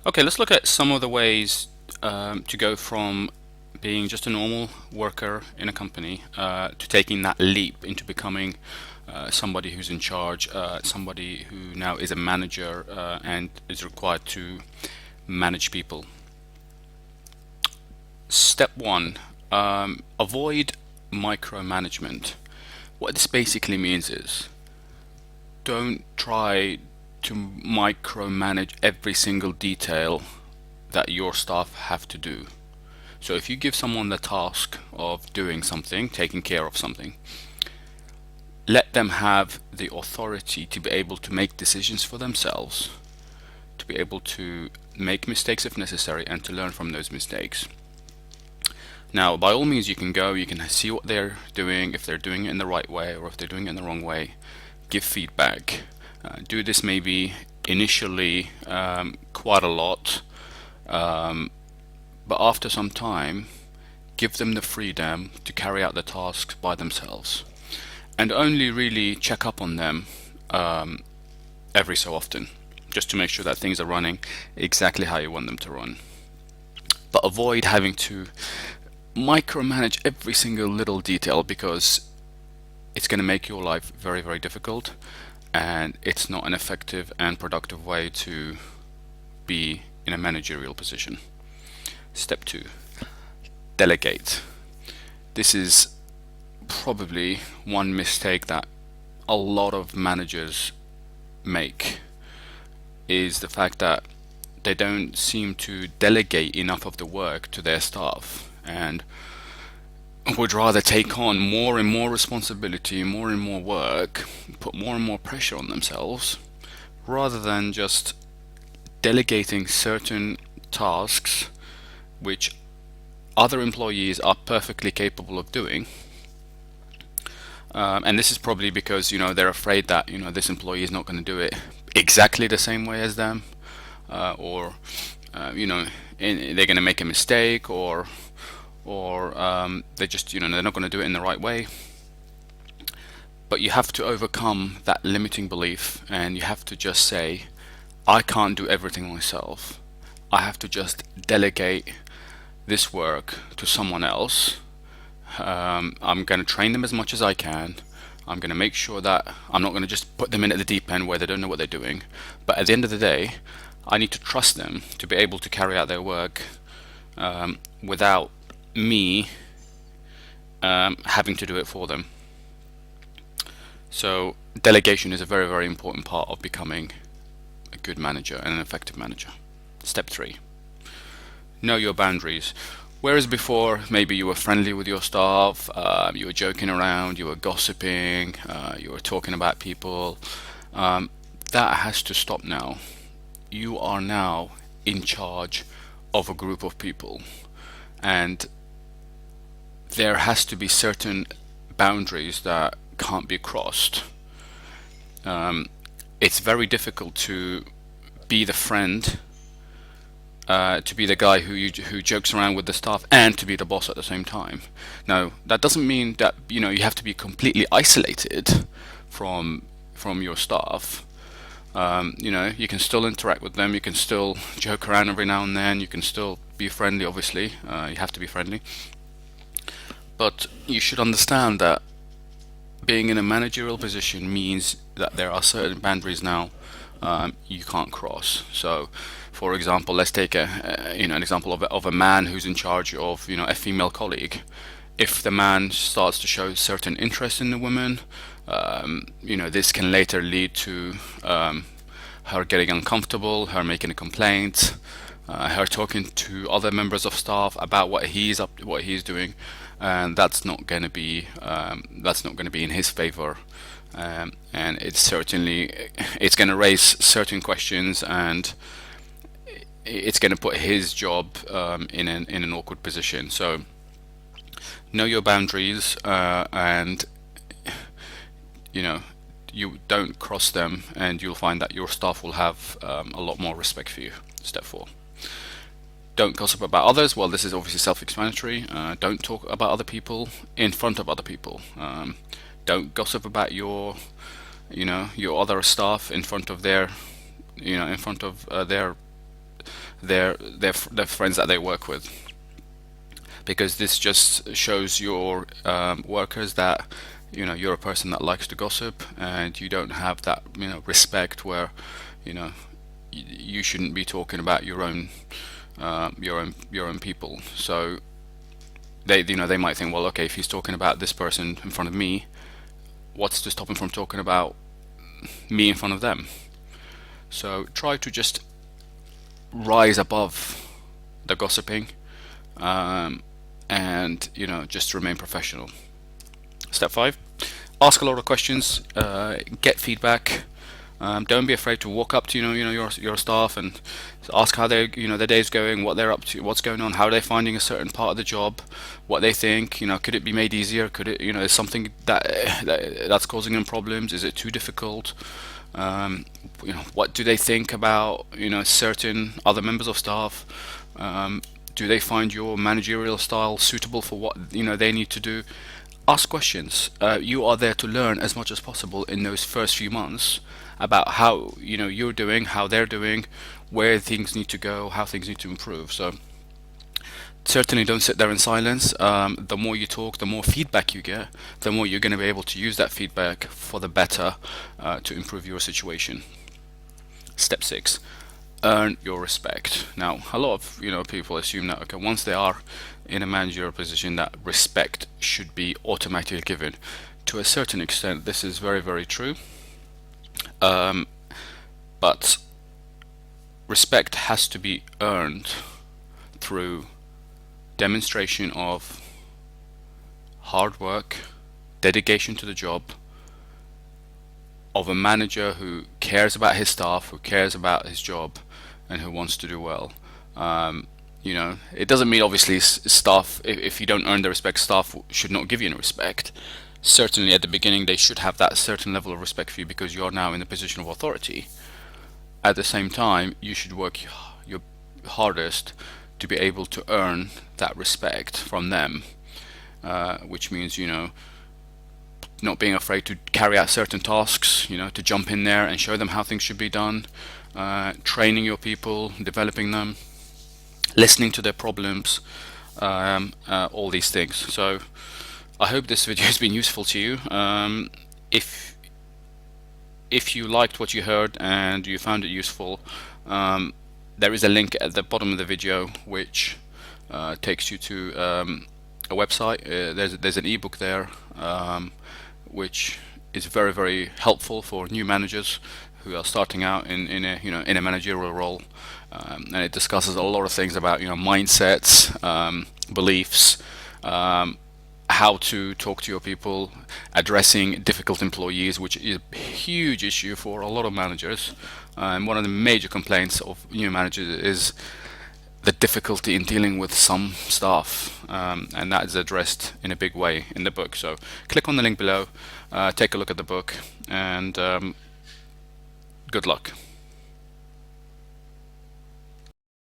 Okay, let's look at some of the ways to go from being just a normal worker in a company to taking that leap into becoming somebody who's in charge, somebody who now is a manager and is required to manage people. Step one, avoid micromanagement. What this basically means is don't try to micromanage every single detail that your staff have to do. So if you give someone the task of doing something, taking care of something, let them have the authority to be able to make decisions for themselves, to be able to make mistakes if necessary, and to learn from those mistakes. Now, by all means, you can go, you can see what they're doing, if they're doing it in the right way or if they're doing it in the wrong way, give feedback. Do this maybe initially quite a lot, but after some time, give them the freedom to carry out the tasks by themselves and only really check up on them every so often, just to make sure that things are running exactly how you want them to run. But avoid having to micromanage every single little detail because it's going to make your life very, very difficult and it's not an effective and productive way to be in a managerial position. Step two, delegate. This is probably one mistake that a lot of managers make is the fact that they don't seem to delegate enough of the work to their staff and would rather take on more and more responsibility, more and more work, put more and more pressure on themselves, rather than just delegating certain tasks which other employees are perfectly capable of doing. And this is probably because they're afraid that this employee is not going to do it exactly the same way as them, or they're going to make a mistake, or they just they're not going to do it in the right way. But you have to overcome that limiting belief, and you have to just say, I can't do everything myself. I have to just delegate this work to someone else. I'm going to train them as much as I can. I'm going to make sure that I'm not going to just put them in at the deep end where they don't know what they're doing. But at the end of the day, I need to trust them to be able to carry out their work without me having to do it for them. So delegation is a very, very important part of becoming a good manager and an effective manager. Step three, know your boundaries. Whereas before, maybe you were friendly with your staff, you were joking around, you were gossiping, you were talking about people, that has to stop now. You are now in charge of a group of people, and there has to be certain boundaries that can't be crossed. It's very difficult to be the friend, to be the guy who jokes around with the staff, and to be the boss at the same time. Now, that doesn't mean that you have to be completely isolated from your staff. You can still interact with them. You can still joke around every now and then. You can still be friendly. Obviously, you have to be friendly, but you should understand that being in a managerial position means that there are certain boundaries now you can't cross. So, for example, let's take an example of a man who's in charge of a female colleague. If the man starts to show certain interest in the woman, this can later lead to her getting uncomfortable, her making a complaint, her talking to other members of staff about what he's doing, and that's not going to be in his favor, and it's going to raise certain questions, and it's going to put his job in an awkward position. So know your boundaries, and you know you don't cross them, and you'll find that your staff will have a lot more respect for you. Step four. Don't gossip about others. Well, this is obviously self-explanatory. Don't talk about other people in front of other people. Don't gossip about your other staff in front of their their friends that they work with, because this just shows your workers that you're a person that likes to gossip, and you don't have that respect where you know you shouldn't be talking about your own people. So they might think, well, okay, if he's talking about this person in front of me, what's to stop him from talking about me in front of them? So try to just rise above the gossiping, and just remain professional. Step 5: ask a lot of questions, get feedback. Don't be afraid to walk up to your staff and ask how their day's going, what they're up to, what's going on, how they're finding a certain part of the job, what they think. Could it be made easier? Could it is something that's causing them problems? Is it too difficult? What do they think about certain other members of staff? Do they find your managerial style suitable for what they need to do? Ask questions. You are there to learn as much as possible in those first few months about how you're doing, how they're doing, where things need to go, how things need to improve. So certainly don't sit there in silence. The more you talk, the more feedback you get, the more you're going to be able to use that feedback for the better, to improve your situation. Step 6: earn your respect. Now, a lot of people assume that, okay, once they are in a managerial position, that respect should be automatically given. To a certain extent, this is very, very true. But respect has to be earned through demonstration of hard work, dedication to the job, of a manager who cares about his staff, who cares about his job, and who wants to do well. It doesn't mean obviously staff, if you don't earn the respect, staff should not give you any respect. Certainly at the beginning they should have that certain level of respect for you because you are now in a position of authority. At the same time, you should work your hardest to be able to earn that respect from them, which means not being afraid to carry out certain tasks, to jump in there and show them how things should be done, training your people, developing them, listening to their problems, all these things. So I hope this video has been useful to you. If you liked what you heard and you found it useful, there is a link at the bottom of the video which takes you to a website. There's an ebook there, which is very, very helpful for new managers who are starting out in a managerial role, and it discusses a lot of things about mindsets, beliefs, how to talk to your people, addressing difficult employees, which is a huge issue for a lot of managers. And one of the major complaints of new managers is the difficulty in dealing with some staff, and that is addressed in a big way in the book. So click on the link below, take a look at the book, and good luck.